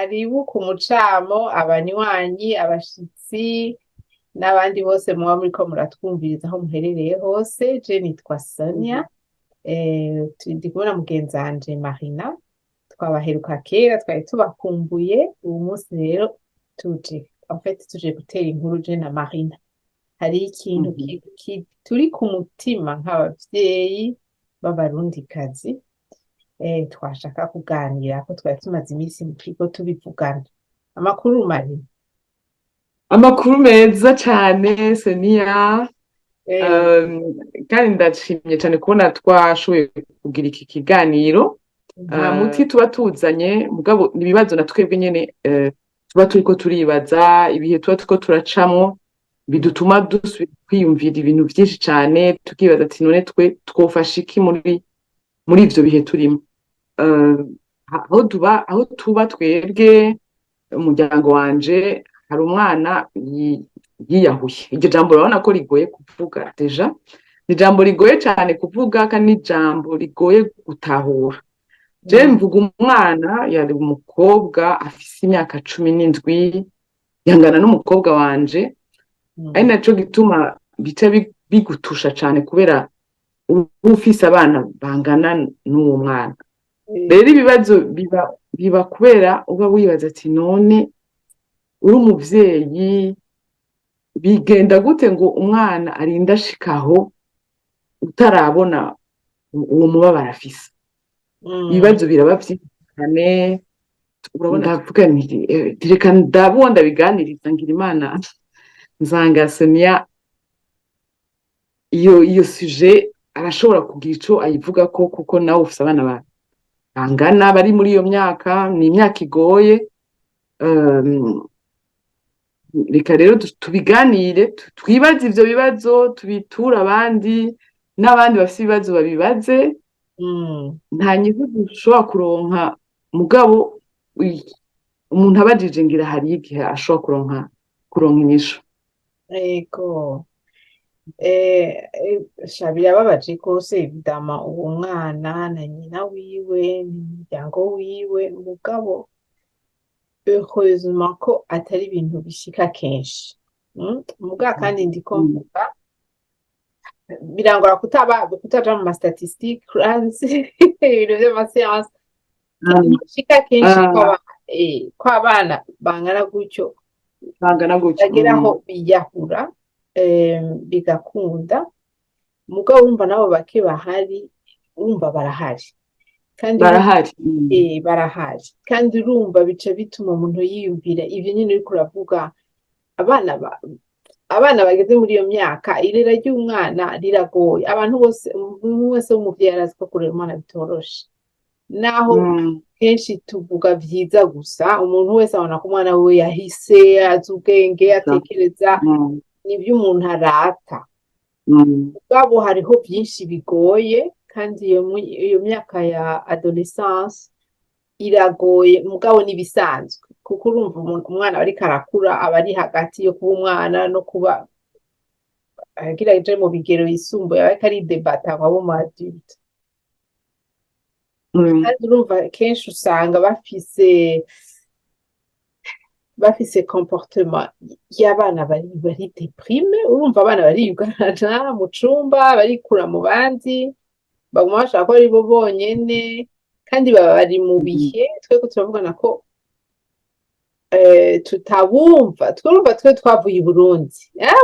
Karibu ku mucamo abanywanyi abashitsi n'abandi bose muba muriko muratwumviriza aho muherereye hose. Je nitwa Sonia, ndi kumwe na mugenzi wanje Marina, twabaheruka kera twari tubakumbuye. Uyu munsi rero tuje gutera inkuru je na Marina. Hari ikintu turi ku mutima nk'abavyeyi b'abarundikazi twashaka kuganira ko twari tumaze iminsi mu kigo tubivugana. Amakuru Marina? Amakuru meza cane Sonia, kandi ndashimye cane kubona twashoboye kugira iki kiganiro. Nta muti tuba tuzanye mugabo nibibazo na twebwe nyene tuba turiko turibaza, ibihe tuba turiko turacamwo bidutuma dusubira kwiyumvira ibintu vyinshi cane, tukibaza ati none twe twofasha iki muri ivyo bihe turimo. Aho tuba twebwe umuryango wanje hari umwana yiyahuye. Iryo jambo urabona ko rigoye kuvuga deja, ni ijambo rigoye cane kuvuga kandi ni ijambo rigoye gutahura. Je mvuga umwana yari umukobwa afise imyaka 17, yangana n'umukobwa wanje, ari naco gituma bica bigutusha cane kubera ufise abana bangana n'uwo mwana. Rero ibibazo biba kubera uba wibaza ati none uri umuvyeyi bigenda gute ngo umwana arinda ashikaho utarabona uwo mubabaro afise. Ibibazo biraba vyinshi cane, urabona ndavuga nti reka ndabiganiriza ngira Imana nzanga Sonia iyo sujet arashobora kugira ico ayivugako, kuko nawe ufise abana bangana bari muri iyo myaka, ni imyaka igoye. Reka rero tubiganire, twibaze ivyo bibazo, tubiture abandi, n'abandi bafise ibibazo babibaze. Nta nyishu dushobora kuronka mugabo umuntu abajije ngira hari igihe ashobora kuronka inyishu. Ego, birababaje rwose bidama uwo mwana na nyina wiwe n'umuryango wiwe, mugabo heureusement ko atari ibintu bishika kenshi. Mugabo kandi ndiko mvuga birangora kutaja mu statistique urazi ibintu vy'amasiyansi bishika kenshi ko abana bangana gutyo bageraho biyahura, bigakunda. Mugabo urumva nabo bake bahari, urumva barahari kandi barahari kandi urumva bica bituma umuntu yiyumvira ivyo nyene uriko uravuga. Abana bageze muri iyo myaka, irera ry'umwana riragoye. Abantu bose, umuntu wese w'umuvyeyi arazi ko kurera umwana bitoroshe, naho kenshi tuvuga vyiza gusa. Umuntu wese abona ko umwana wiwe yahise azi ubwenge, atekereza, nivyo umuntu arata. Mugabo hariho vyinshi bigoye, kandi iyo myaka ya adolescence iragoye, mugabo nibisanzwe, kuko urumva umwana ariko arakura aba ari hagati yo kuba umwana no kuba agira aje mu bigero yisumbuye, ariko ari debata nk'abo mu adulte. Kandi urumva kenshi usanga bafise comportement y'abana bari deprime. Urumva abana bariyugarana mu cumba, barikura mu bandi, baguma bashaka ko ari bo bonyene, kandi baba bari mu bihe twebwe turavugana ko tutabumva. Twumva twe twavuye i Burundi,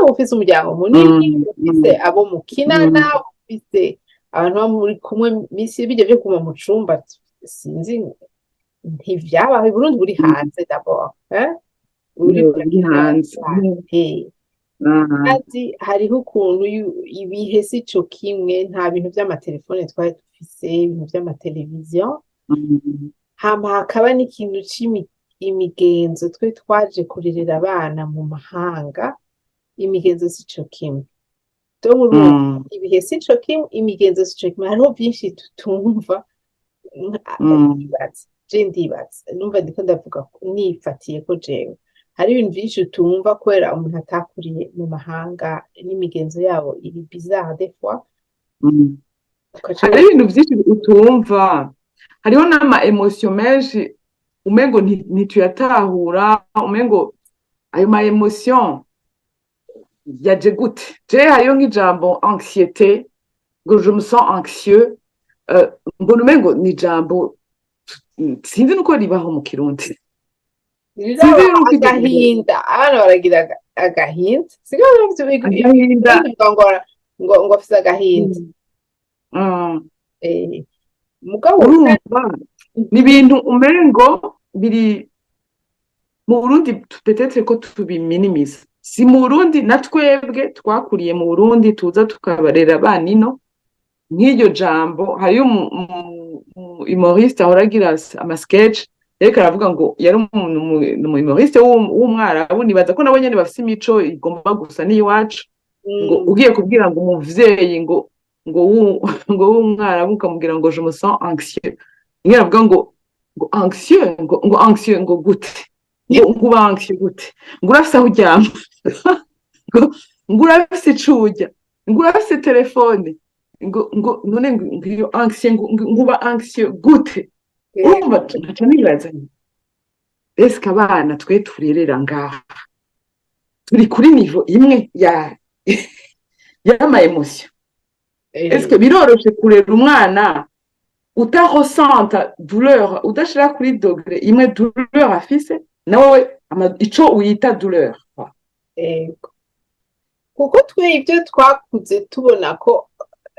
ufise umuryango munini, ufise abo mukinana, ufise abantu bo muri kumwe misi bijya byo kuma mu cumba, sinzi ntivyabaho. I Burundi buri hanze d'abord, uri hanze. Kandi hariho ukuntu ibihe sico kimwe, nta bintu vy'amatelefone twari dufise, ibintu vy'amateleviziyo. Hama hakaba n'ikintu imigenzo twe twaje kurerera abana mu mahanga, imigenzo sico kimwe. Ibihe sico kimwe, imigenzo sico kimwe, hariho vyinshi tutumva. Ndibaza numva ndiko ndavuga nifatiye ko jewe hari ibintu vyinshi utumva kubera umuntu atakuriye mu mahanga, n'imigenzo yabo iri bizarre des fois. Hari ibintu vyinshi utumva, hariho n'ama emotion menshi umengo ntituyatahura, umengo ayo ma emotion yaje gute. Je hariyo nk'ijambo anxiété, ngo je me sens anxieux, mbona umengo ni ijambo sinzi nuko ribaho mu Kirundi, riraba sinzi nuko iryo jambo agahinda, abana baragira agahinda, siko agahinda. ngo afise agahinda. Mugabo Urumva ni ibintu umengo biri mu Burundi, peut-être ko tubiminimiza. Si mu Burundi, na twebwe twakuriye mu Burundi tuza tukabarera abana ino, nk'iryo jambo hariyo humoriste ahora agira amasketch, ariko aravuga ngo yari humoriste w'umwarabu, nibaza ko nabo nyene bafise imico igomba gusa n'iyiwacu, ngo ugiye kubwira ngo umuvyeyi ngo w'umwarabu ukamubwira ngo je me sens anxieux, niyo aravuga ngo anxieux, ngo anxieux ngo gute, ngo uba anxieux gute, ngo urafise aho uryama, ngo urafise ico urya, ngo urafise telefone, ngo none ngo anxieux, ngo uba anxieux gute. Urumva ntaca nibaza eske abana twe turerera ngaha turi kuri niveau imwe y'ama emotion? Eske biroroshe kurera umwana utarosanta douleur, udashira kuri dogre imwe douleur afise nawe ico uyita douleur? kuko twe ibyo twakuze tubona ko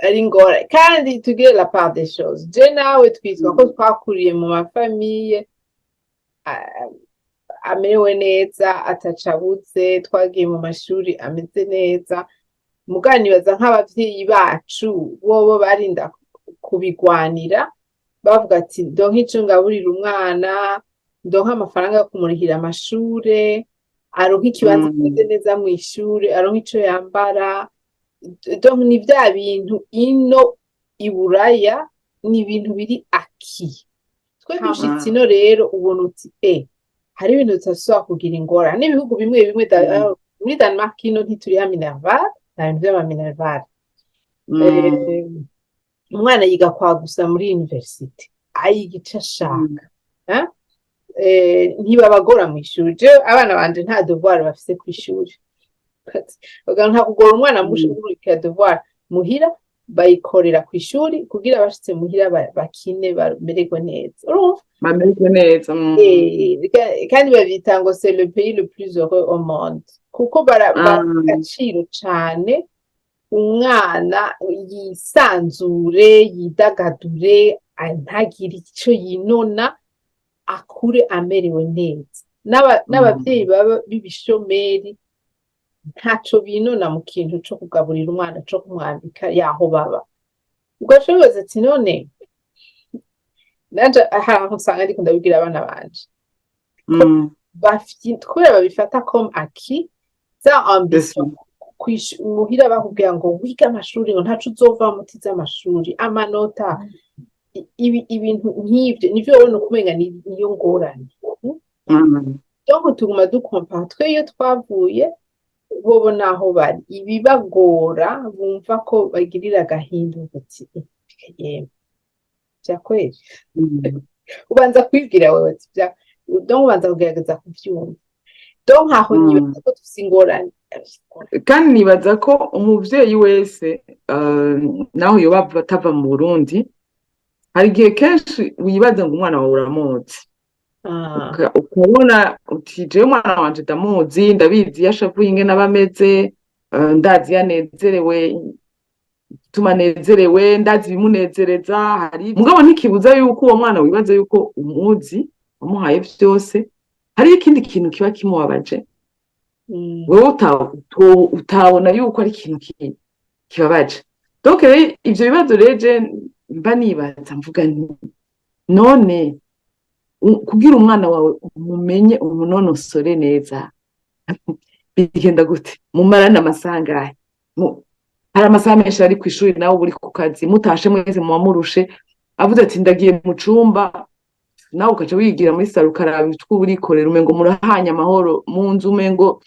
ari ngora, kandi tugire la part des choses. Je nawe twitwa ko twakuriye mu mafamiye amerewe neza, atacabuze, twagiye mu mashuri ameze neza. Muganibaza nk'abavyeyi bacu bobo barinda kubigwanira, bavuga ati ndonka ico ngaburira umwana, ndonka amafaranga yo kumurihira amashure, aronka ikibanza kimeze neza mw'ishure, aronka ico yambara. Donc ni vya bintu ino iburaya, ni ibintu biri aki. Twe dushitse ino rero ubona uti hari ibintu tutashobora kugira ingorane. N'ibihugu bimwe bimwe muri Denmark ino ntituriha minerval, nta bintu vy'ama minerval. Umwana yiga kwagusa muri university, ayiga ico ashaka, ntibabagora mw'ishuri. Je abana banje nta devoir bafise kw'ishuri, nta kugora umwana mushurikira devoir muhira, bayikorera kw'ishuri kugira bashitse muhira bakine bamererwe neza. Urumva bamererwe neza. kandi babita ngo c'est le pays le plus heureux au monde, kuko baragaciro cane umwana yisanzure, yidagadure, ntagire ico yinona, akure amerewe neza. N'abavyeyi baba b'ibishomeri ntaco binona mu kintu co kugaburira umwana, co kumwambika yaho baba. Ugashoboza ati none nanje hari aho usanga ndiko ndabibwira abana banje kubera babifata comme acquis, za ambition muhira bakubwira ngo wiga amashuri, ngo ntaco uzova mutiza amashuri, amanota, ibintu nk'ivyo nivyo wabona ukumenga niyo ngorane. Donc tuguma dukompara twe iyo twavuye bobo naho bari, ibibagora bumva ko bagirira agahinda uti vya kweli. Ubanza kwibwira wewe ati donc ubanza kugerageza kuvyumva. Donc aho nibaza ko dufise ingorane. Kandi nibaza ko umuvyeyi wese naho yoba atava mu Burundi, hari igihe kenshi wibaza ngo umwana wawe uramuzi, ukabona uti jewe umwana wanje ndamuzi, ndabizi yashavuye ingene aba ameze, ndazi yanezerewe, tuma nezerewe, ndazi bimunezereza. Hari mugabo ntikibuza yuko uwo mwana wibaza yuko umuzi, wamuhaye vyose, hari ikindi kintu kiba kimubabaje, wewe utabona yuko ari ikintu kibabaje. Donc ivyo bibazo reje mba nibaza mvuga nti none kugira umwana wawe umumenye umunonosore neza bigenda gute? Mumarana amasaha angahe? Hari amasaha menshi ari kw'ishuri, nawe uri ku kazi, mutashe mwese muwamurushe, avuze ati ndagiye mu cumba, nawe ukaca wigira muri saro ukaraba ibitwo urikorera, umengo murahanya amahoro mu nzu, umengo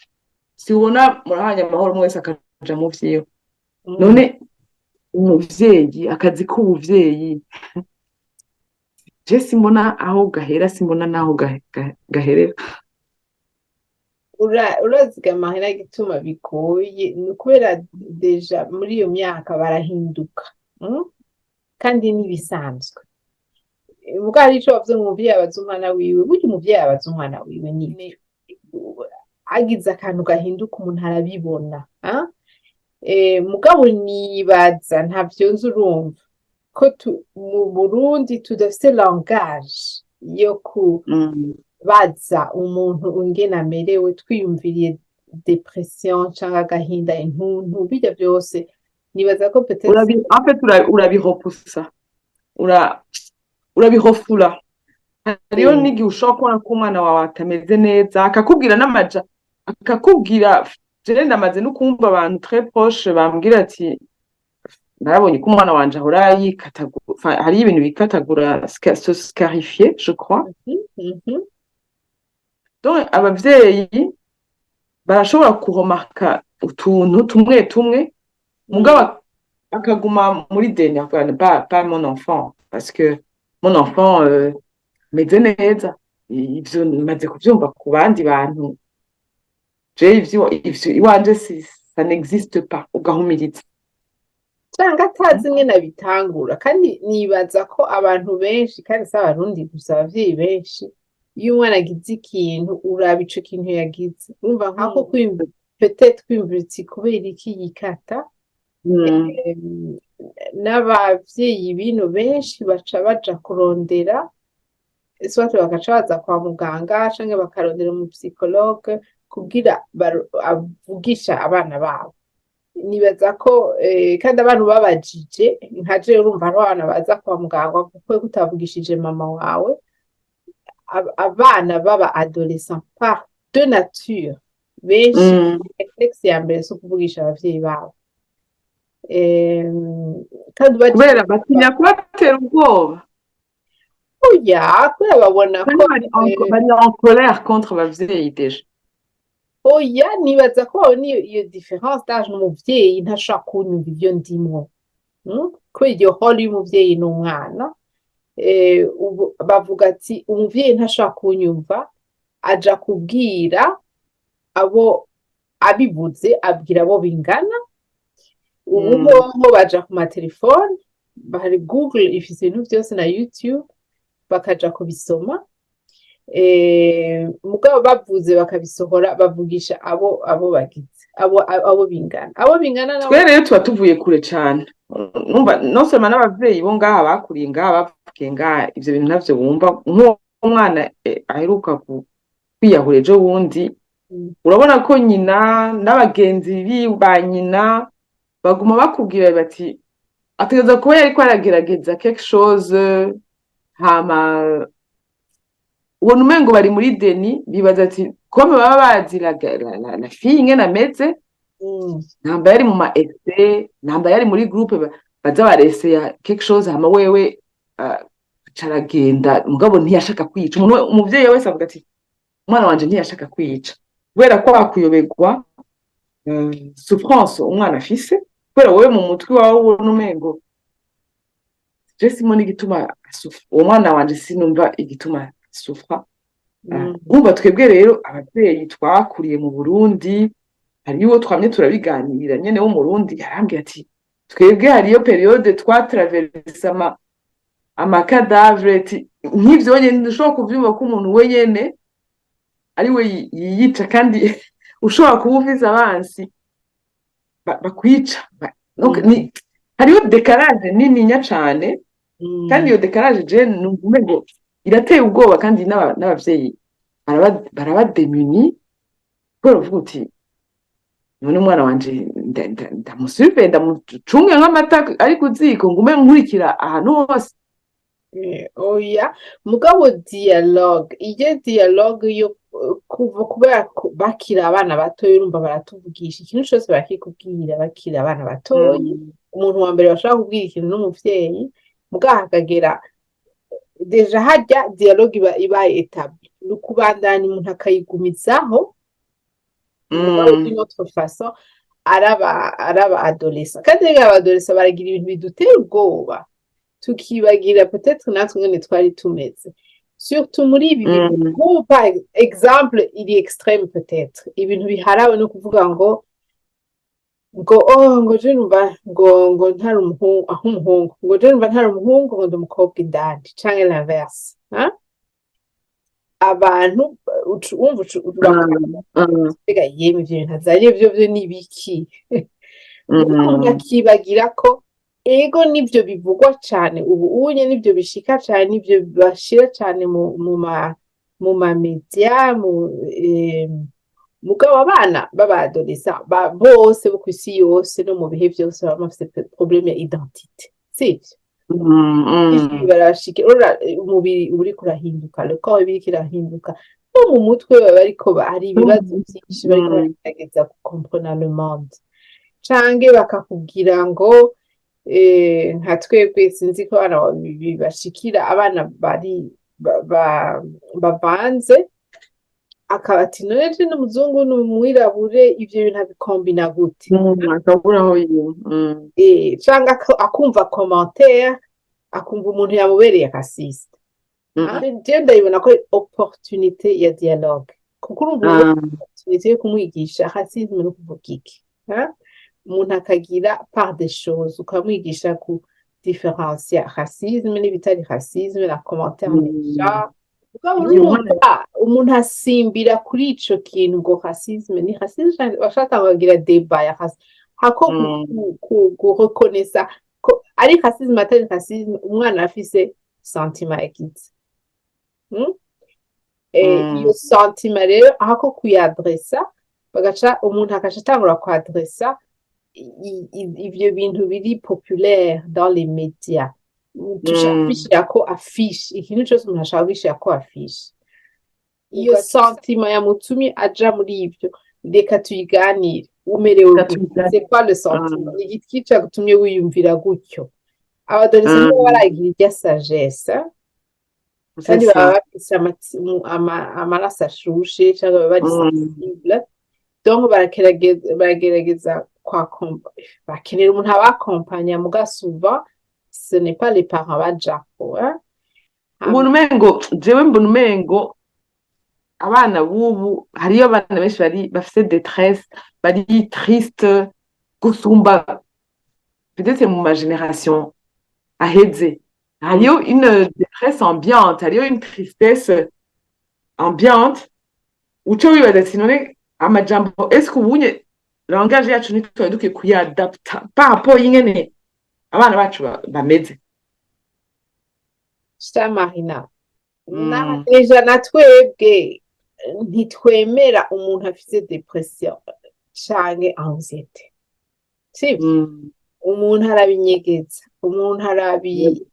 siubona murahanya amahoro mwese akaja mu vyiwe. None umuvyeyi, akazi k'ubuvyeyi je simbona aho gahera, simbona naho gaherera. urazigama amahera gituma bigoye ni ukubera deja muri iyo myaka barahinduka, kandi n'ibisanzwe ubwo hari ico bavuze ngo umuvyeyi abaza umwana wiwe, burya umuvyeyi abaza umwana wiwe nyine agize akantu gahinduka umuntu arabibona. Mugabo nibaza ntavyo nzi, urumva ko mu Burundi tudafise langage yo kubaza umuntu ingene amerewe twiyumviriye depression canke agahinda, intuntu, birya vyose nibaza ko peut-être En fait urabihopusa, urabihofula. Hariyo n'igihe ushobora kubona ko umwana wawe atameze neza akakubwira akakubwira, jewe ndamaze no kumva abantu très proche bambwira ati narabonye ko umwana wanje ahora yikatagura, hariyo ibintu bikatagura, se scarifier je crois. Donc abavyeyi barashobora kuhomaka utuntu tumwe tumwe, mugabo akaguma muri deni, pas mon enfant, parce que mon enfant meze neza. Ivyo maze kuvyumva ku bandi bantu, je ivyo iwanje ça n'existe pas, ugahumiriza canke atazi ingene abitangura. Kandi nibaza ko abantu benshi, kandi si abarundi gusa, abavyeyi benshi, iyo umwana agize ikintu uraba ico kintu yagize, urumva nkako peut-être kwiyumvira uti kubera iki yikata. N'abavyeyi bino benshi baca baja kurondera, soit bakaca baza kwa muganga canke bakarondera umu psychologue kugira avugisha abana babo. Nibaza ko kandi abantu babajije nka jewe, urumva hariho abana baza kwa muganga kuko utavugishije mama wawe. Abana baba adolescent par de nature benshi reflexe ya mbere so kuvugisha abavyeyi babo, kandi kubera batinya kubatera ubwoba. oya kubera babona ko bari en colère contre abavyeyi deja. oya nibaza ko babona iyo difference d'âge n'umuvyeyi ntashobora kunyumva ivyo ndimwo, kubera iryo holi y'umuvyeyi n'umwana. Bavuga ati umuvyeyi ntashobora kunyumva, aja kubwira abo, abivuze abwira abo bingana. Ubu ho baja ku matelefone, bari Google ifise ibintu vyose na YouTube, bakaja kubisoma. Mugabo bavuze bakabisohora bavugisha abo bagize, abo bingana nabo. Twe rero tuba tuvuye kure cane, numva non seulement n'abavyeyi bo ngaha bakuriye ngaha bavukiye ngaha ivyo bintu ntavyo bumva. Nk'umwana aheruka kwiyahura ejo bundi, urabona ko nyina n'abagenzi ba nyina baguma bakubwira bati ategereza kuba yariko aragerageza quelque chose, hama ubona umengo bari muri deni, bibaza ati kome baba bazi la fille ingene ameze, namba yari mu ma essai, namba yari muri groupe baza bareseya quelque chose, hama wewe caragenda, mugabo ntiyashaka kwica. Umuvyeyi wese avuga ati umwana wanje ntiyashaka kwica, kubera ko akuyobegwa souffrance umwana afise, kubera wewe mu mutwe wawe ubona umengo je simoni igituma uwo mwana wanje sinumva igituma sufra. Urumva twebwe rero abavyeyi twakuriye mu Burundi, hariyo twamye turabiganira nyene wo mu Burundi, yarambwiye ati twebwe hariyo periode twatraverse amakadavre, nk'ivyo nyene ndushobora kuvyumva ko umuntu wenyene ari we yiyica, kandi ushobora kuba ufise abansi bakwica. Hariyo décalage nininya cane, kandi iyo décalage je numva umengo irateye ubwoba, kandi n'abavyeyi barabademuni, kubera uvuga uti none umwana wanje ndamusubiye ndamucunge nk'amata ari ku ziko, ngume nkurikira ahantu hose. Oya mugabo dialogue, iyo dialogue yo kubera bakira abana batoya, urumva baratuvugisha ikintu cyose bakikubwira bakira abana batoya. Umuntu wa mbere bashobora kubwira ikintu n'umuvyeyi, mugabo hakagera deja harya dialogue ibaye établie, n'ukubandanya umuntu akayigumizaho, mugabo d'une autre façon. Araba adolescent, kandi aba adolescent baragira ibintu bidutera ubwoba. tukibagira peut-être natwe ngene twari tumeze surtout muri ibi bintu mm, nk'ubu par exemple iri extreme peut-être ibintu biharawe no kuvuga ngo ngo je numva ngo ntari umuhungu aho umuhungu ngo je numva ntari umuhungu ngo ndi umukobwa indani canke l'inverse abantu wumva mbega yemwe ivyo bintu azanye vyo n'ibiki mugabo umuntu akibagira ko ego nivyo bivugwa cane ubu unye nivyo bishika cane nivyo bashira cane mu ma media mugabo abana b'abadolescents bose bo kw'isi yose no mu bihe vyose baba bafise problème ya identité sivyo barashikira umubiri uriko urahinduka le corps biriko irahinduka no mu mutwe baba bariko hari ibibazo vyinshi bariko baragerageza gukomprendre le monde canke bakakubwira ngo nka twebwe sinzi ko abana bashikira abana bari bavanze akaba ati none je n'umuzungu n'umwirabure ivyo bintu abikombina gute akaburaho canke akumva commentaire akumva umuntu yamubereye raciste je ndabibona ko opportunité ya dialogue kuko urumva opportunité yo kumwigisha racisme no kuvuga iki umuntu akagira par des choses ukamwigisha ku différencier racisme n'ibitari racisme na commentaire méchant umuntu asimbira kuri ico kintu ngo racisme ni racisme bashaka kugira débat ya racisme hako gureconnaître ko ari racisme atari racisme umwana afise sentiment yagize iyo sentiment rero hako kuyadressa bagaca umuntu akaca atangura kwadressa ivyo bintu biri populaire dans les médias tushaka affiche ikintu cyose umuntu ashaka kwishira ko affiche iyo sentiment yamutumye aja muri ivyo reka tuyiganire umerewe c'est pas le sentiment igiti cagutumye wiyumvira gutyo abadolescents baba baragira irya sagesse kandi baba bafise amaraso ashushe cyangwa baba bari sensible donc baragerageza bakenera umuntu abakompanya mugasuva ce n'est pas les parents bajako umuntu umengo jewe mbona umengo abana bubu hariyo abana benshi bari bafite détresse bari triste gusumba peut-être mu ma génération aheze hariyo une détresse ambiante hariyo une tristesse ambiante uco wibaza ati none amajambo est-ce que ubunye langage yacu nitwaye dukwiye kuyadapta par rapport y'ingene abana bacu bameze Marina deja na twebwe ntitwemera umuntu afise depression canke anxiety sivyo umuntu arabinyegeza umuntu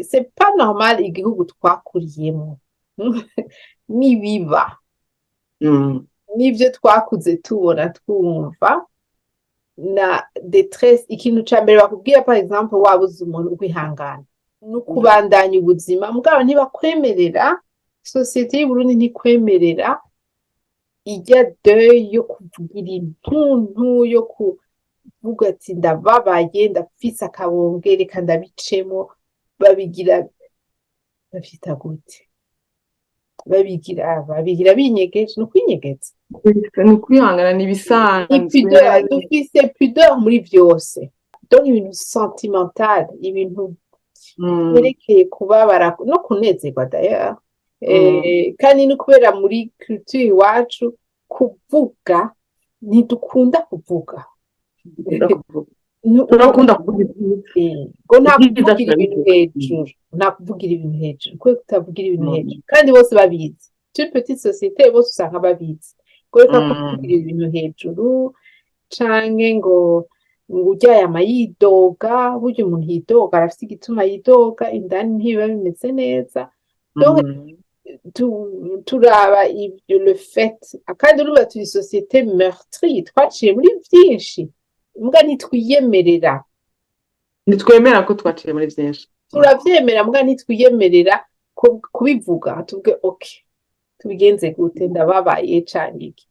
c'est pas normal igihugu twakuriyemo nibiba nivyo twakuze tubona twumva na détresse ikintu ca mbere bakubwira par exemple wabuze umuntu kwihangana no kubandanya ubuzima mugabo ntibakwemerera société y'Uburundi ntikwemerera ijya deuil yo kuvugira intuntu yo kuvuga ati ndababaye ndafise akabonge reka ndabicemo babigira bafita gute babigira binyegeje no kwinyegeza ni kwihangana nibisanzwe dufise pudeur muri vyose donc ibintu sentimental ibintu yerekeye kubabara no kunezerwa d'ailleurs kandi no kubera muri culture iwacu kuvuga ntidukunda kuvuga turakunda kuvuga ngo nta kuvugira ibintu hejuru nta kuvugira ibintu hejuru kwe kutavugira ibintu hejuru kandi bose babizi toute petite société bose usanga babizi ngo reka kuvugira ibintu hejuru canke ngo ujya yidoga burya umuntu yidoga arafite igituma yidoga indani ntibiba bimeze neza donc turaba ibyo le fait kandi urumva turi société meurtrie twaciye muri byinshi mbwa ntitwiyemerera ntitwemera ko twaciye muri byinshi turavyemera mbwa ntitwiyemerera kubivuga tuvuge okay tubigenze gute ndababaye canke iki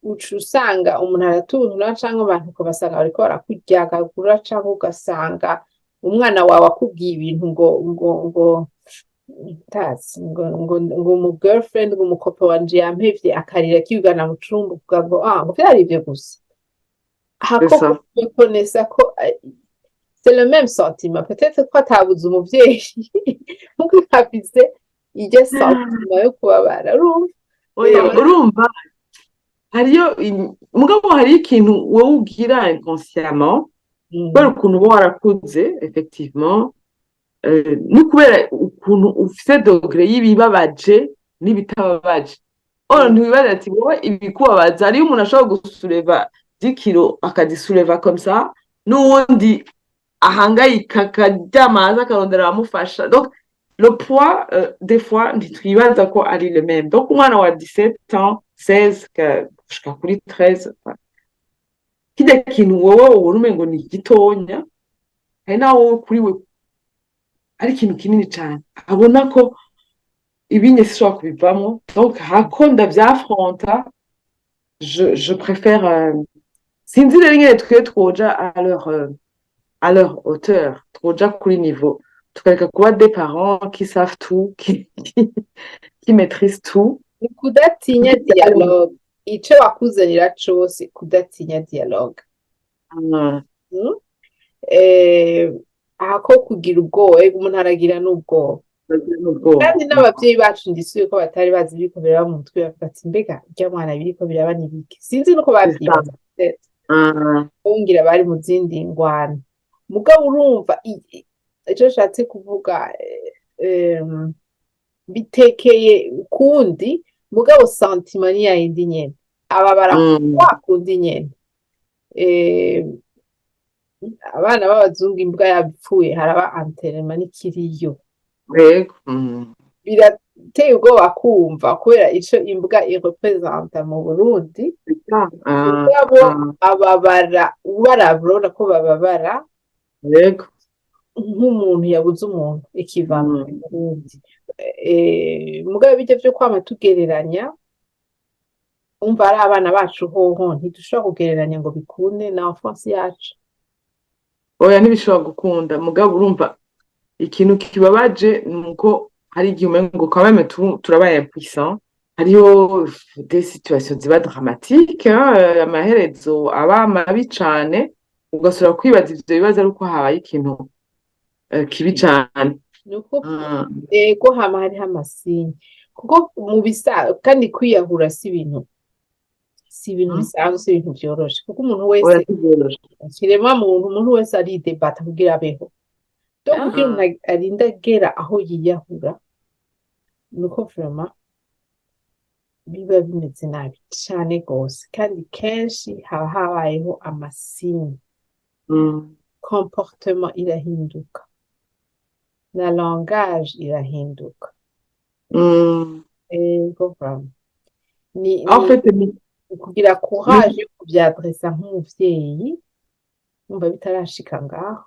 uca usanga umuntu aratuntura canke abantu ko basanga bariko barakuryagagura canke ugasanga umwana wawe akubwiye ibintu ngo tazi ngo umu girlfriend ngo umukope wanje yampevye akarira akigana mu cumba uvuga ngo ngo vyari ivyo gusa c'est hako ça. kukonesa ko c'est le même sentiment peut-être ko atabuze umuvyeyi nkuko afise iryo sentiment yo kubabara urumva Oya urumva hariyo mugabo hariyo ikintu wowe ugira inconsciemment kubera ukuntu uba warakuze effectivement ni kubera ukuntu ufise dogere y'ibibabaje n'ibitababaje ntiwibaza ati wowe ibikubabaza hariyo umuntu ashobora gusureva 10 kilo akazisureva comme ça n'uwundi ahangayika akaryama hasi akarondera abamufasha donc le poids des fois ntitwibaza ko ari le même donc umwana wa 17 ans 16 gushika kuri 13 kirya kintu wowe ubona umengo ni gitonya hari naho wowe kuri we ari ikintu kinini cyane abona ko ibinye sishobora kubivamo donc hako ndavyafronta je préfère sinzi rero nyine twe twoja à leur hauteur twoja kuri niveau tukareka kuba des parents qui savent tout qui maîtrisent tout kudatinya dialogue ico wakuzanira cose kudatinya dialogue ahako kugira ubwoba umuntu aragira n'ubwoba kandi n'abavyeyi bacu ndisuye ko batari bazi biriko biraba mu mutwe bavuga ati mbega irya mwana biriko biraba n'ibiki sinzi nuko bavyibaza bongira bari mu zindi ngwana mugabo urumva ico nshatse kuvuga bitekeye ukundi mugabo sentiment ni yayindi nyene ababara wakundi nyene abana b'abazungu imbwa yapfuye haraba anterema n'ikiriyo birateye ubwoba kumva kubera ico imbwa irepresenta mu Burundi mugabo ababara barabona ko bababara nk'umuntu yabuze umuntu ikivamo mu Burundi mugabo bijya vyo kwama tugereranya umva ari abana bacu hoho ntidushobora kugereranya ngo bikunde na enfance yacu oya ntibishobora gukunda mugabo urumva ikintu kibabaje nuko hari igihe umengo quand même turabaye impuissant hariho des situations ziba dramatiques amaherezo aba mabi cane ugasura kwibaza ivyo bibazo ari uko habaye ikintu kibi cane nuko ego hama hariho amasinye kuko mu bisa kandi kwiyahura si ibintu bisanzwe si ibintu vyoroshe kuko umuntu wese kirema umuntu wese aridebata kugira abeho donc kugira umuntu arinda agera aho yiyahura nuko vraiment biba bimeze nabi cane gose kandi kenshi haba habayeho amasinye comportement irahinduka na langage irahinduka ego vraiment en fait kugira courage yo kuvyadresa nk'umuvyeyi umva bitarashika ngaho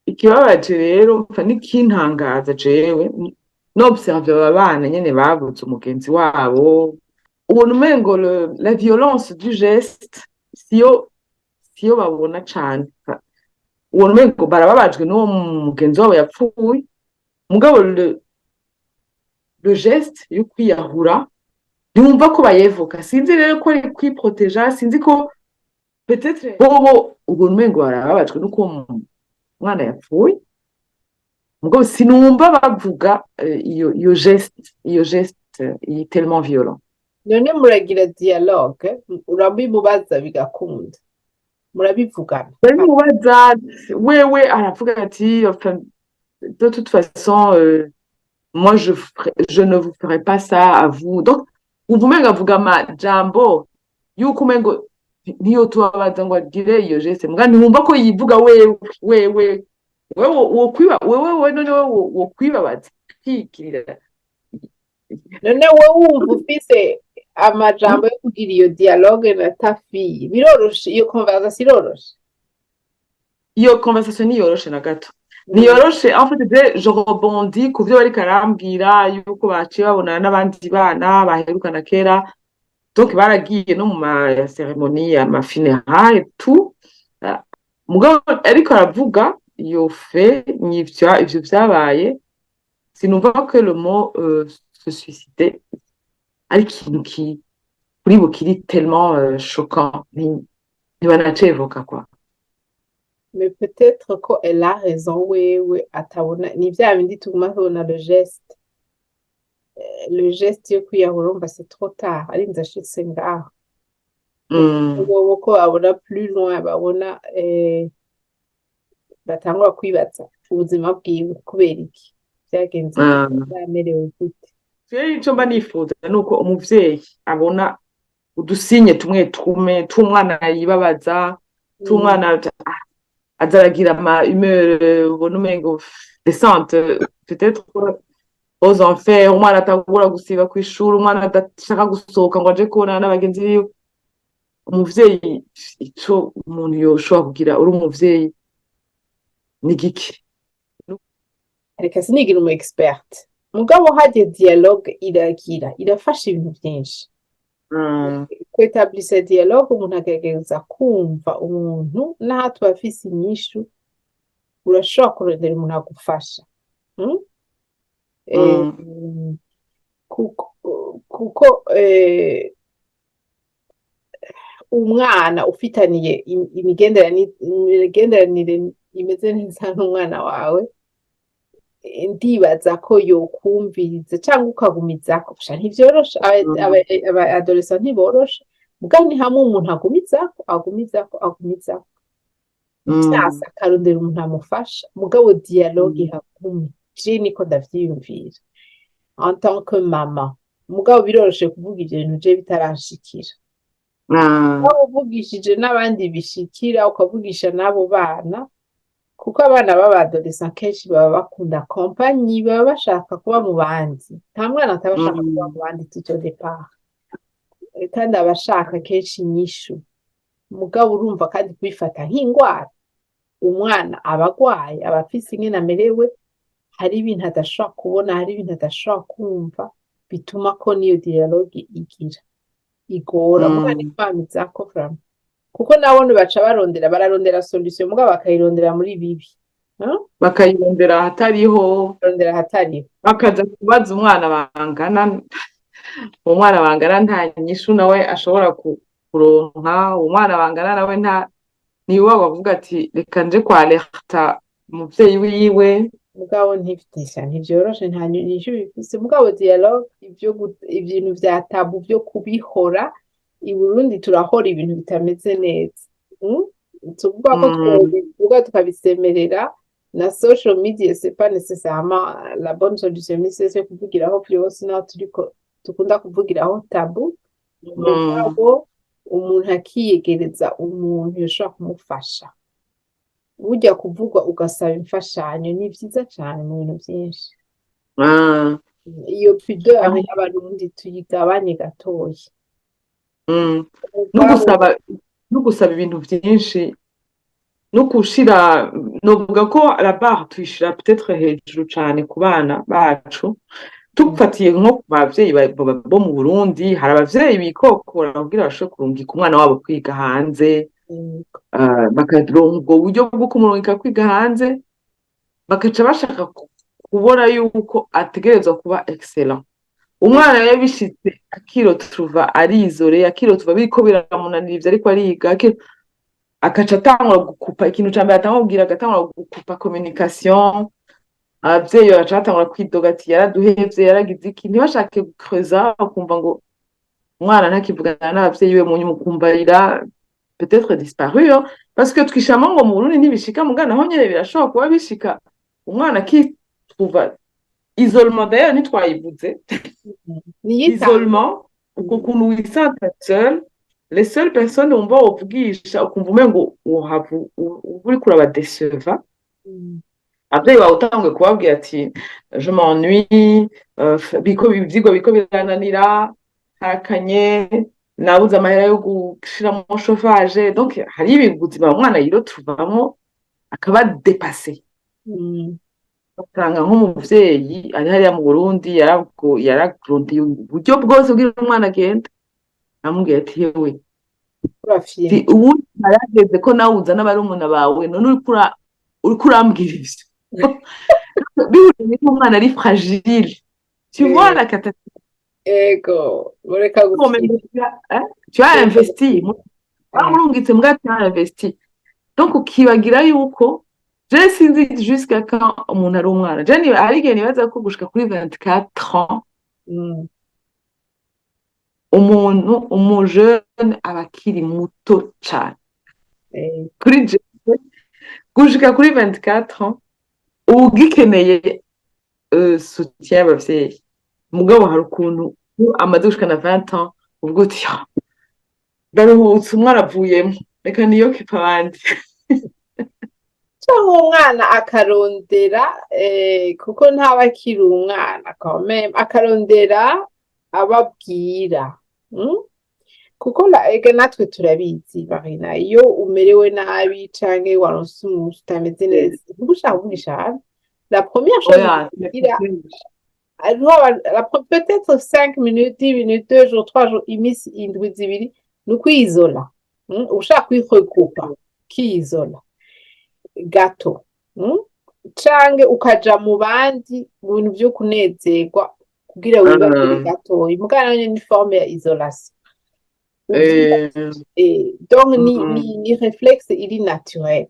ikibabaje rero mfa n'ikintangaza jewe n'observe aba bana nyene babuze umugenzi wabo ubona umengo la violence du geste siyo babona cane ubona umengo barababajwe n'uwo mugenzi wabo yapfuye mugabo le geste yo kwiyahura ntiwumva ko bayevuka sinzi rero ko ari kwiproteja sinzi ko peut-être bobo ubona umengo barababajwe n'uko umwana yapfuye mugabo sinumva bavuga iyo geste iyi tellement violent none muragira dialogue urabimubaza bigakunda murabivugana mubaza wewe aravuga ati de toute façon moi je ne vous ferai pas ça à vous donc uvumenga avuga amajambo yuko umengo niyo tubabaza ngo agire iyo geste mbwa ntiwumva ko yivuga wewe none wo kwibabaza kwikirira none wowe wumva ufise amajambo yo kugira iyo dialogue na ta fille biroroshe iyo conversation iroroshe iyo conversation niyoroshe na gato niyoroshe en fait je rebondis ku byo bari karambwira yuko baciye babonana n'abandi bana baherukana kera donc baragiye no mu ma cérémonie ya ma funérailles tout mugabo ariko aravuga iyo fe ivyo vyabaye sinumva ko le mot se suicider ari ikintu kuri bo kiri tellement choquant ntibanacevoka quoi. Mais peut-être ko elle a raison wewe atabona ni vya bindi tuguma tubona le geste yo kwiyahura urumva c'est trop tard arinze ashitse ngaho bobo ko babona plus loin babona batangura kwibaza ubuzima bwiwe kubera iki vyagenze bamerewe gute. Ico mba nifuza nuko umuvyeyi abona udusinye tumwe tw'umwana yibabaza tw'umwana azaragira ama humeur ubona umengo descente peut-être aux enfers, umwana atangura gusiba kw'ishuri, umwana adashaka gusohoka ngo aje kubonana n'abagenzi biwe. Umuvyeyi ico umuntu yoshobora kugira uri umuvyeyi ni giki? Reka sinigira umu expert mugabo haje dialogue irafasha ibintu byinshi. Kwetablisha dialogue umuntu agerageza kumva umuntu naho tuba afise inyishu urashobora kurondera umuntu agufasha kuko umwana ufitaniye imigenderanire imeze neza n'umwana wawe ndibaza ko yokumviriza cyangwa ukagumizako ntivyoroshe aba adolescent ntiboroshe muga ni hamwe umuntu agumizako vyasa akarondera umuntu amufasha mugabo dialogue ihagume je niko ndavyiyumvira en tant que maman mugabo biroroshe kuvuga ivyo bintu je bitarashikira aho uvugishije n'abandi bishikira ukavugisha n'abo bana kuko abana b'abadolescent kenshi baba bakunda kompanyi baba bashaka kuba mu bandi nta mwana ataba ashaka kuba mu bandi tout au départ kandi abashaka kenshi inyishu mugabo urumva kandi kubifata nk'ingwara umwana aba agwaye aba afise ingene amerewe hari ibintu adashobora kubona hari ibintu adashobora kumva bituma ko niyo dialogue igora umwana ikwamizako vraiment kuko nabone baca bararondera solution mugabo bakayirondera muri bibi bakayirondera hatariho bakaza kubaza umwana bangana nta nyishu nawe ashobora kuronka umwana bangana nawe niwe wavuga ati reka nje kwa alerta umuvyeyi wiwe mugabo ntivyoroshe nta nyishu bifise mugabo dialogue ibintu vya tabu vyo kubihora i Burundi turahora ibintu bitameze neza tuvuga ko twobivuga tukabisemerera na social media c'est pas nécessairement la bonne solution mais c'est kuvugiraho byose naho turiko tukunda kuvugiraho tabu mugabo umuntu akiyegereza umuntu yoshobora kumufasha burya kuvugwa ugasaba imfashanyo ni vyiza cane mu bintu vyinshi iyo pudeur y'abarundi tuyigabanye gatoya no gusaba ibintu byinshi no gushira novuga ko la barre tuyishira peut-être hejuru cane ku bana bacu tufatiye nko ku bavyeyi bo mu Burundi hari abavyeyi bikokora kugira bashobore kurungika umwana wabo kwiga hanze bakaronka ubwo buryo bwo kumurungika kwiga hanze bakaca bashaka kubona yuko ategerezwa kuba excellent umwana yabishitse akirotruva arizore akirotruva biriko biramunanira ivyo ariko ariga akaca atangura gukupa ikintu ca mbere atangura kubwira agatangura gukupa communication abavyeyi bagaca batangura kwidoga ati yaraduhevye yaragize iki ntibashake gukreza ukumva ngo umwana ntakivugana n'abavyeyi we mu mukumbarira peut-être disparu parce que twishamo ngo mu Burundi ntibishika mugana aho nyene birashobora kuba bishika umwana akitruva isolement d'ailleurs ntitwayivuze isolement uko kuntu wisanta seul les seules personnes wumva wovugisha ukumva umengo uri kurabadeceva abavyeyi bawe utanguye kubabwira ati je m'ennuie ivyigwa biriko birananira harakanye nabuze amahera yo gushira mu chauffage donc hari ibibuzima umwana yirotruvamo akaba dépassé usanga nk'umuvyeyi ari hariya mu Burundi yararondeye uburyo bwose kugira umwana agenda amubwira ati yewe ubu narageze ko nawe uzana barumuna bawe none uriko uriko urambwira ivyo bihuriye n'umwana ari fragile tu vois la catastrophe ego mureka gupfira tu as investi urungitse mbwa tu as investi donc ukibagira yuko je sinzi jusqu'à quand umuntu ari umwana je hari igihe nibaza ko gushika kuri 24 ans umuntu umujeune aba akiri muto cane kuri je gushika kuri 24 ans ugikeneye soutien abavyeyi mugabo hari ukuntu amaze gushika na 20 ans ubwo uti ndaruhutse umwana avuyemo reka niyokipa abandi cyangwa umwana akarondera kuko ntaba akiri umwana akarondera ababwira kuko natwe turabizi Marina iyo umerewe nabi canke waronse umuntu utameze neza ntugushaka kuvugisha la première chose peut-être 5 minutes 10 minutes 2 jours 3 jours imisi indwi zibiri ni ukwiyizola ushaka kwikupa kiyizola gato canke ukaja mu bandi mu bintu vyo kunezerwa kugira wibagire gatoyi mugana ni forme ya isolation donc ni réflexe iri naturel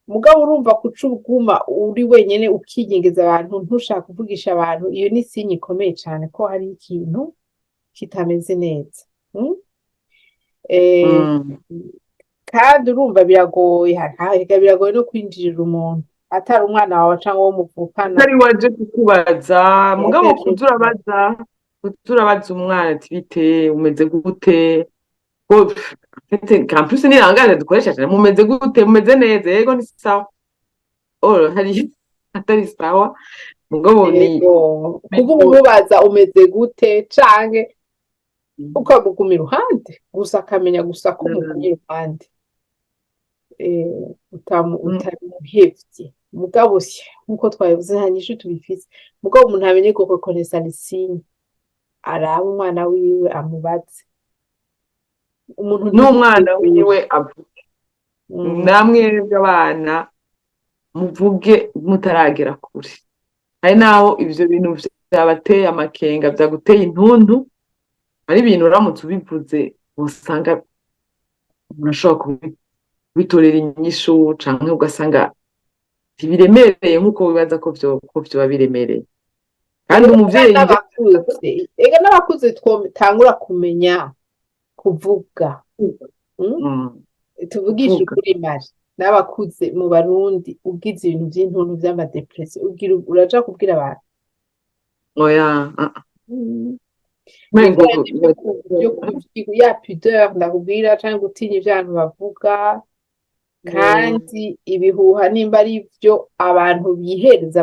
mugabo urumva kuca uguma uri wenyene ukiyengeza abantu ntushaka kuvugisha abantu iyo ni sinye ikomeye cane ko hari ikintu kitameze neza kandi urumva biragoye biragoye no kwinjirira umuntu atari umwana wawe canke wo muvukana atari waje kukubaza mugabo kuzurabaza umwana ati bite umeze gute en plus ni langage dukoresha cyane mumeze gute mumeze neza yego ni sawa hari atari sawa mugabo ni kuvuga umubaza umeze gute canke ukaguguma iruhande gusa akamenya gusa ko umugumye iruhande utamuhevye mugabo nkuko twabivuze nta nyishu tubifise mugabo umuntu amenye ko reconnaissance lisinye araba umwana wiwe amubaze umuntu n'umwana wiwe avuge namwe abana muvuge mutaragera kure hari naho ivyo bintu vyabateye amakenga vyaguteye intuntu hari ibintu uramutse ubivuze usanga umuntu ashobora kubitorera inyishu canke ugasanga ntibiremereye nk'uko wibaza ko vyoba biremereye kandi umuvyeyi n'abakuze twotangura kumenya kuvuga tuvugisha ukuri mari n'abakuze mu Barundi ugize ibintu vy'intuntu vy'amadepresi uraja kubwira abantu oya ya pudeur ndakubwira canke gutinya ivyo abantu bavuga kandi ibihuha nimba ari vyo abantu bihereza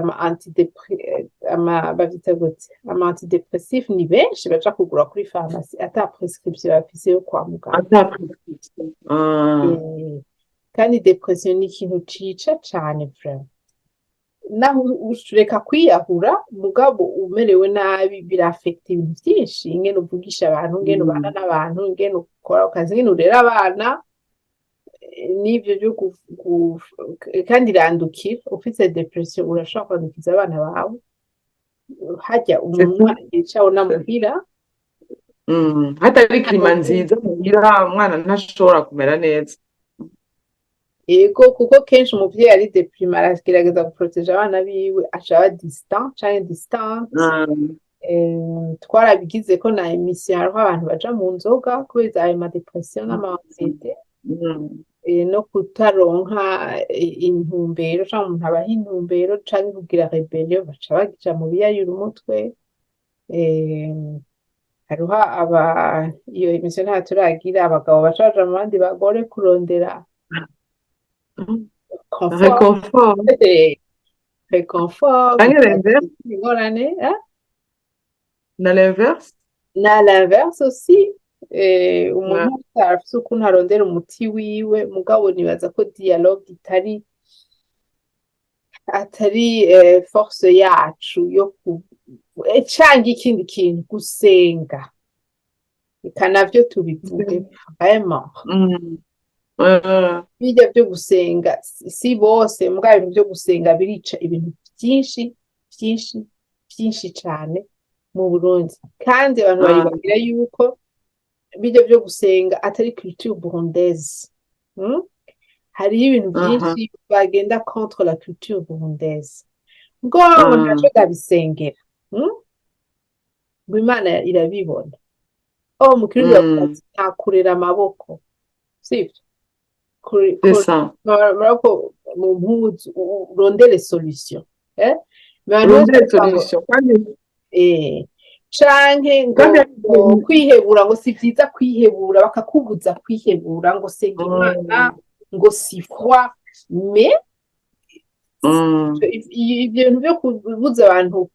ama antidepressif ni benshi baja kugura kuri farumasi ata prescription bafise yo kwa muganga kandi depression ni ikintu cica cane vraiment naho ureka kwiyahura mugabo umerewe nabi birafekta ibintu vyinshi ingene uvugisha abantu ingene ubana n'abantu ingene ukora akazi ingene urera abana n'ivyo vyo kandi irandukira ufise depression urashobora kwandukiza abana bawe harya umuntu yicaho namuhira hatari klima nziza muhira umwana ntashobora kumera neza yego kuko kenshi umuvyeyi ari deprime aragerageza guproteja abana biwe ashaba distant canke distance twarabigize ko na emission hariho abantu baja mu nzoga kubera ayo madepression n'amaanxiete no kutaronka intumbero canke umuntu abaha intumbero canke kugira rebellion baca bagija mu biyayura umutwe hariho iyo emission nta turagira abagabo baca baja mu bandi bagore kurondera réconfort ingorane na l'inverse aussi umuntu arafise ukuntu arondera umuti wiwe mugabo nibaza ko dialogue atari force yacu yo canke ikindi kintu gusenga eka navyo tubivuge vraiment bijya byo gusenga si bose mbwa ibintu byo gusenga birica ibintu byinshi byinshi cyane mu Burundi kandi abantu baribabwira yuko bijya byo gusenga atari culture burundaise. Hariho ibintu byinshi bagenda contre la culture burundaise ngo ntaco ndabisengera ngo Imana irabibona mu kirundi bavuga ati nta kurera amaboko sivyo amaboko mu mpuzu urondere solution urondere solution canke ngo kwihebura ngo si vyiza kwihebura bakakubuza kwihebura ngo senga Imana ngo sifwa me ibyo bintu byo kubuza abantu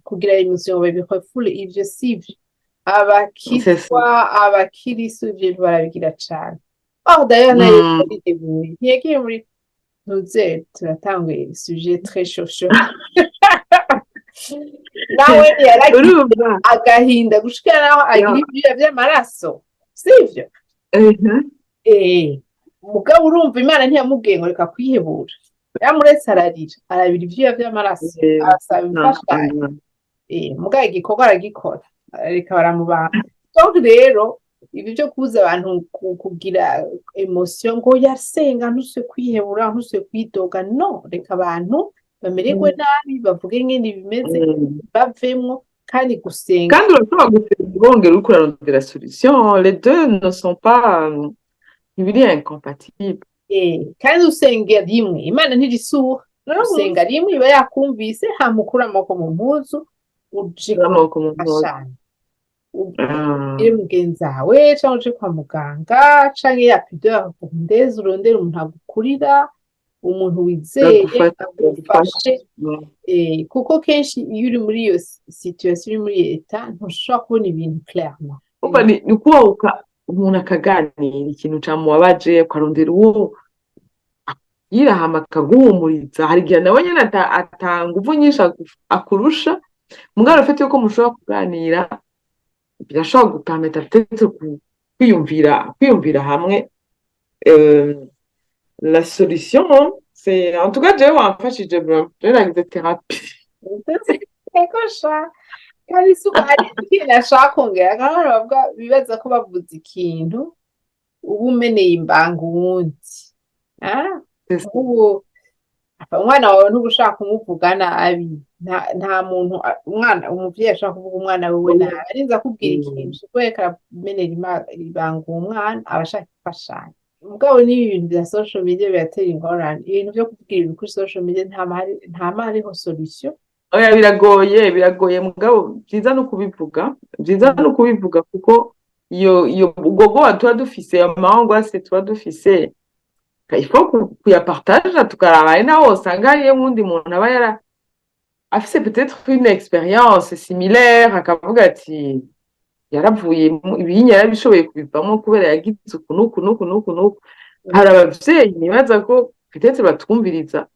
kugira emotion babihofule ivyo sivyo abakitwa abakirisu ivyo bintu barabigira cane d'ailleurs nayo yariteguye ntiyagiye muri ntuze turatanguye sujet très chaud nawe yaragize agahinda gushika naho agira ivyuya vy'amaraso sivyo mugabo urumva Imana ntiyamubwiye ngo reka kwihebura yamuretse arabira ivyuya vy'amaraso arasaba imfashanyo mugabo igikorwa aragikora reka baramubamba donc rero ibi byo kubuza abantu kugira emotion ngo yasenga ntuse kwihebura ntuse kwidoga no reka abantu bamererwe nabi bavuge ngene bimeze bavemwo kandi gusenga kandi urashobora gusenga bongera uriko urarondera solution les deux ne sont pas biri incompatible kandi usenga rimwe Imana ntirisuha usenga rimwe iba yakumvise hamukura amaboko mu mpuzu ujika amaboko mu mpuzu iri mugenzi wawe cyangwa uje kwa muganga canke ya pudeur burundaise urondera umuntu agukurira umuntu wizeye agufashe kuko kenshi iyo uri muri iyo situation uri muri leta ntushobora kubona ibintu clairement ni kubahuka umuntu akaganira ikintu camubabaje ukarondera uwo yirahama akaguhumuriza hari igihe nawe nyene atanga uvu nyinshi akurusha mugabo ufite yuko mushobora kuganira birashobora gutameta peut-être kwiyumvira hamwe la solution c'est en tout cas jewe wamfashije bro nagize thérapie ekosha kandi suka ari ikintu nashaka kongera kandi bavuga bibaza ko bavuze ikintu ubu umeneye imbanga uwundi ubu umwana wawe ntugushaka kumuvuga nabi nta muntu umuvyeyi ashaka kuvuga umwana wiwe nabi arinze akubwira ikintu kubera karamenera ibanga umwana abashaka ifashanya mugabo n'ibi bintu bya social media biratera ingorane ibintu byo kuvugira ibintu kuri social media nta hariho solution oya biragoye mugabo byiza no kubivuga kuko iyo ubwo tuba dufise amahangwase tuba dufise il faut kuyapartage tukaraba ari naho usanga hariyo nk'undi muntu aba afise peut-être une expérience similaire akavuga ati yaravuye ibihinya yarabishoboye kubivamo kubera yagize uku hari abavyeyi nibaza ko peut-être batwumviriza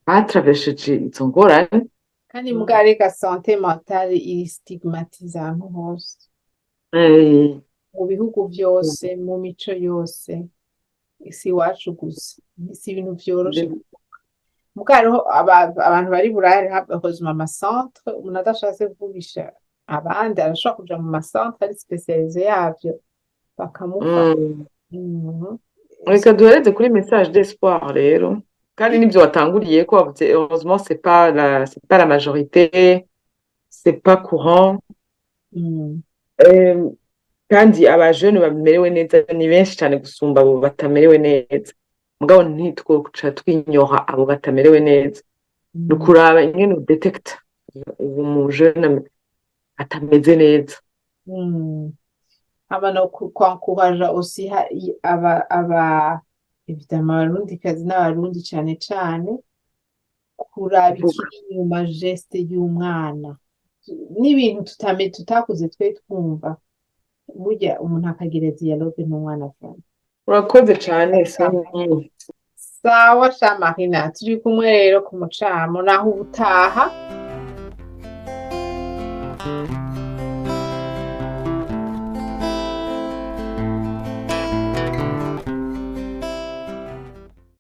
batravesheje izo ngorane kandi mugareka santé mentale iri stigmatise ahantu hose mu bihugu byose mu mico yose si iwacu gusa si ibintu vyoroshe mugariho abantu bari burare hakozwe amacentre umuntu adashatse kuvugisha abandi arashobora kuja mu macentre ari spécialisé yavyo bakamufasha reka duhereze kuri message d'espoir rero kandi nibyo watanguriye ko heureusement c'est pas la majorité c'est pas courant kandi abajene bamerewe neza ni benshi cyane gusumba abo batamerewe neza mugabo ntitwoca twinyoha abo batamerewe neza nukuraba ingene udetecta uwo mujene atameze neza abana kwankuraja aussi évidemment abarundikazi n'abarundi cyane cyane kuraba ikiri inyuma geste y'umwana n'ibintu tutakuze twe twumva burya umuntu akagira dialogue n'umwana cyane urakoze cyane sawa sha Marina turi kumwe rero ku mucamo naho ubutaha